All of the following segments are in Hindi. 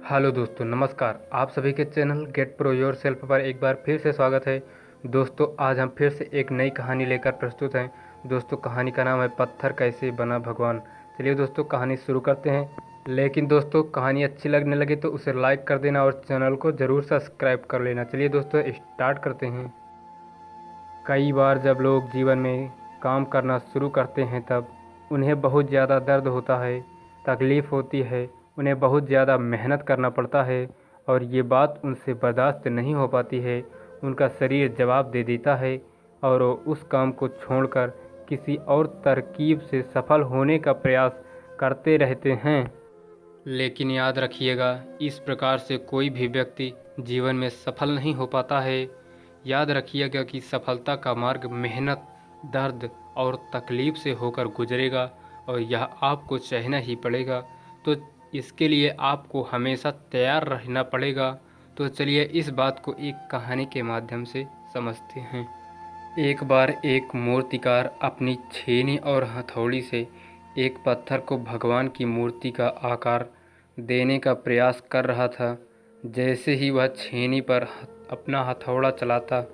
हेलो दोस्तों, नमस्कार। आप सभी के channel get pro yourself पर एक बार फिर से स्वागत है। दोस्तों, आज हम फिर से एक नई कहानी लेकर प्रस्तुत हैं। दोस्तों, कहानी का नाम है पत्थर कैसे बना भगवान। चलिए दोस्तों, कहानी शुरू करते हैं। लेकिन दोस्तों, कहानी अच्छी लगने लगे तो उसे लाइक कर देना और चैनल को ज़रूर सब्सक्राइब कर लेना। चलिए दोस्तों, स्टार्ट करते हैं। कई बार जब लोग जीवन में काम करना शुरू करते हैं तब उन्हें बहुत ज़्यादा दर्द होता है, तकलीफ़ होती है, उन्हें बहुत ज़्यादा मेहनत करना पड़ता है और ये बात उनसे बर्दाश्त नहीं हो पाती है। उनका शरीर जवाब दे देता है और वो उस काम को छोड़कर किसी और तरकीब से सफल होने का प्रयास करते रहते हैं। लेकिन याद रखिएगा, इस प्रकार से कोई भी व्यक्ति जीवन में सफल नहीं हो पाता है। याद रखिएगा कि सफलता का मार्ग मेहनत, दर्द और तकलीफ से होकर गुजरेगा और यह आपको सहना ही पड़ेगा। तो इसके लिए आपको हमेशा तैयार रहना पड़ेगा। तो चलिए इस बात को एक कहानी के माध्यम से समझते हैं। एक बार एक मूर्तिकार अपनी छेनी और हथौड़ी से एक पत्थर को भगवान की मूर्ति का आकार देने का प्रयास कर रहा था। जैसे ही वह छेनी पर अपना हथौड़ा चलाता,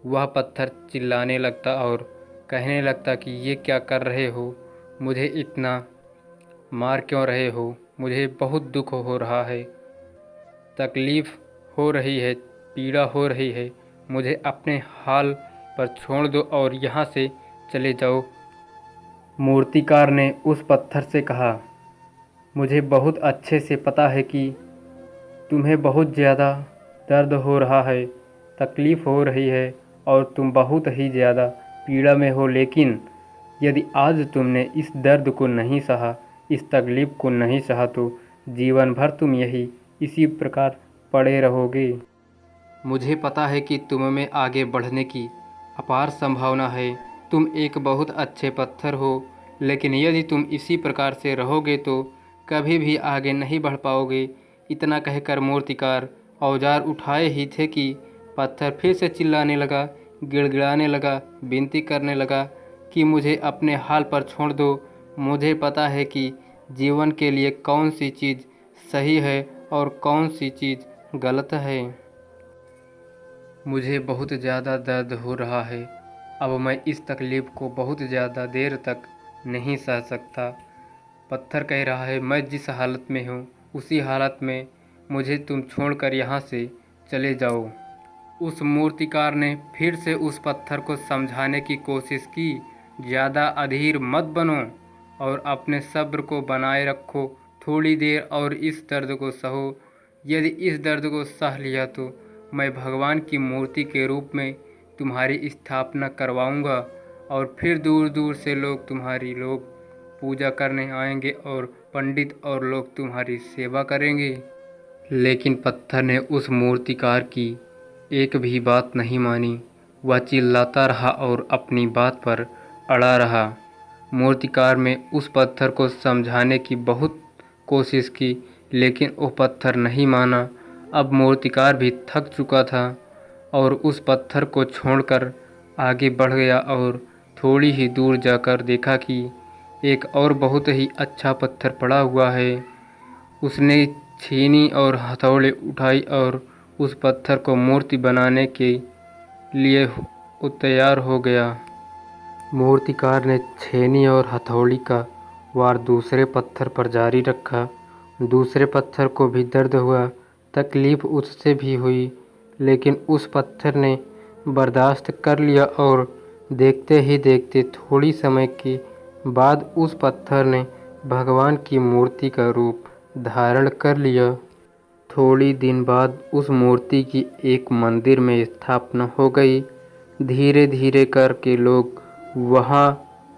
वह पत्थर चिल्लाने लगता और कहने लगता कि ये क्या कर रहे हो, मुझे इतना मार क्यों रहे हो, मुझे बहुत दुख हो रहा है, तकलीफ़ हो रही है, पीड़ा हो रही है, मुझे अपने हाल पर छोड़ दो और यहाँ से चले जाओ। मूर्तिकार ने उस पत्थर से कहा, मुझे बहुत अच्छे से पता है कि तुम्हें बहुत ज़्यादा दर्द हो रहा है, तकलीफ़ हो रही है और तुम बहुत ही ज़्यादा पीड़ा में हो, लेकिन यदि आज तुमने इस दर्द को नहीं सहा, इस तकलीफ़ को नहीं सहा तो जीवन भर तुम इसी प्रकार पड़े रहोगे। मुझे पता है कि तुम में आगे बढ़ने की अपार संभावना है। तुम एक बहुत अच्छे पत्थर हो, लेकिन यदि तुम इसी प्रकार से रहोगे तो कभी भी आगे नहीं बढ़ पाओगे। इतना कहकर मूर्तिकार औजार उठाए ही थे कि पत्थर फिर से चिल्लाने लगा, गिड़गिड़ाने लगा, विनती करने लगा कि मुझे अपने हाल पर छोड़ दो। मुझे पता है कि जीवन के लिए कौन सी चीज़ सही है और कौन सी चीज़ गलत है। मुझे बहुत ज़्यादा दर्द हो रहा है। अब मैं इस तकलीफ़ को बहुत ज़्यादा देर तक नहीं सह सकता। पत्थर कह रहा है, मैं जिस हालत में हूँ उसी हालत में मुझे तुम छोड़कर यहाँ से चले जाओ। उस मूर्तिकार ने फिर से उस पत्थर को समझाने की कोशिश की, ज़्यादा अधीर मत बनो और अपने सब्र को बनाए रखो। थोड़ी देर और इस दर्द को सहो। यदि इस दर्द को सह लिया तो मैं भगवान की मूर्ति के रूप में तुम्हारी स्थापना करवाऊंगा और फिर दूर दूर से तुम्हारी पूजा करने आएंगे और पंडित और लोग तुम्हारी सेवा करेंगे। लेकिन पत्थर ने उस मूर्तिकार की एक भी बात नहीं मानी। वह चिल्लाता रहा और अपनी बात पर अड़ा रहा। मूर्तिकार में उस पत्थर को समझाने की बहुत कोशिश की, लेकिन वो पत्थर नहीं माना। अब मूर्तिकार भी थक चुका था और उस पत्थर को छोड़कर आगे बढ़ गया और थोड़ी ही दूर जाकर देखा कि एक और बहुत ही अच्छा पत्थर पड़ा हुआ है। उसने छीनी और हथौड़े उठाई और उस पत्थर को मूर्ति बनाने के लिए वो तैयार हो गया। मूर्तिकार ने छेनी और हथौड़ी का वार दूसरे पत्थर पर जारी रखा। दूसरे पत्थर को भी दर्द हुआ, तकलीफ़ उससे भी हुई, लेकिन उस पत्थर ने बर्दाश्त कर लिया और देखते ही देखते थोड़ी समय के बाद उस पत्थर ने भगवान की मूर्ति का रूप धारण कर लिया। थोड़ी दिन बाद उस मूर्ति की एक मंदिर में स्थापना हो गई। धीरे धीरे करके लोग वहाँ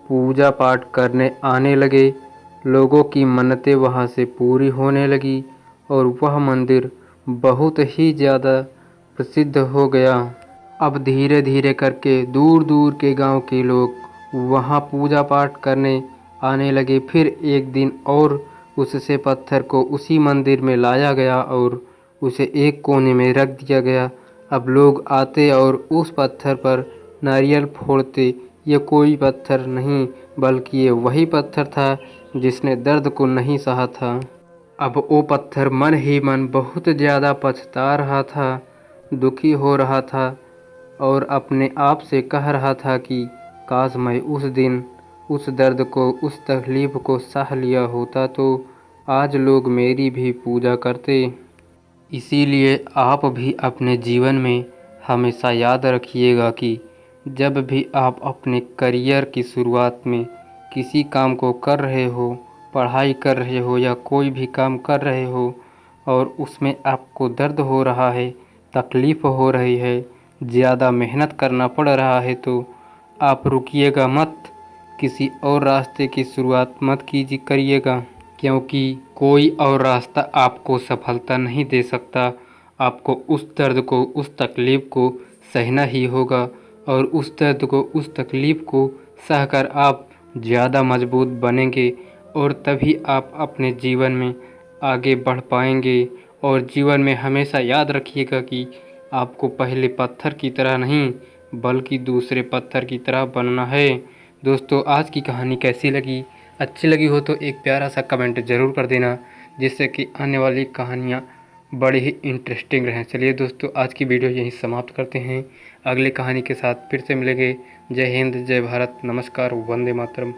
पूजा पाठ करने आने लगे। लोगों की मन्नतें वहाँ से पूरी होने लगी और वह मंदिर बहुत ही ज़्यादा प्रसिद्ध हो गया। अब धीरे धीरे करके दूर दूर के गांव के लोग वहाँ पूजा पाठ करने आने लगे। फिर एक दिन और उससे पत्थर को उसी मंदिर में लाया गया और उसे एक कोने में रख दिया गया। अब लोग आते और उस पत्थर पर नारियल फोड़ते। ये कोई पत्थर नहीं बल्कि ये वही पत्थर था जिसने दर्द को नहीं सहा था। अब वो पत्थर मन ही मन बहुत ज़्यादा पछता रहा था, दुखी हो रहा था और अपने आप से कह रहा था कि काश मैं उस दिन उस दर्द को, उस तकलीफ़ को सह लिया होता तो आज लोग मेरी भी पूजा करते। इसीलिए आप भी अपने जीवन में हमेशा याद रखिएगा कि जब भी आप अपने करियर की शुरुआत में किसी काम को कर रहे हो, पढ़ाई कर रहे हो या कोई भी काम कर रहे हो और उसमें आपको दर्द हो रहा है, तकलीफ़ हो रही है, ज़्यादा मेहनत करना पड़ रहा है तो आप रुकिएगा मत, किसी और रास्ते की शुरुआत मत करिएगा, क्योंकि कोई और रास्ता आपको सफलता नहीं दे सकता। आपको उस दर्द को, उस तकलीफ़ को सहना ही होगा और उस दर्द को, उस तकलीफ़ को सहकर आप ज़्यादा मजबूत बनेंगे और तभी आप अपने जीवन में आगे बढ़ पाएंगे। और जीवन में हमेशा याद रखिएगा कि आपको पहले पत्थर की तरह नहीं बल्कि दूसरे पत्थर की तरह बनना है। दोस्तों, आज की कहानी कैसी लगी? अच्छी लगी हो तो एक प्यारा सा कमेंट ज़रूर कर देना, जिससे कि आने वाली कहानियाँ बड़ी ही इंटरेस्टिंग रहें। चलिए दोस्तों, आज की वीडियो यहीं समाप्त करते हैं। अगली कहानी के साथ फिर से मिलेंगे। जय हिंद, जय भारत, नमस्कार, वंदे मातरम।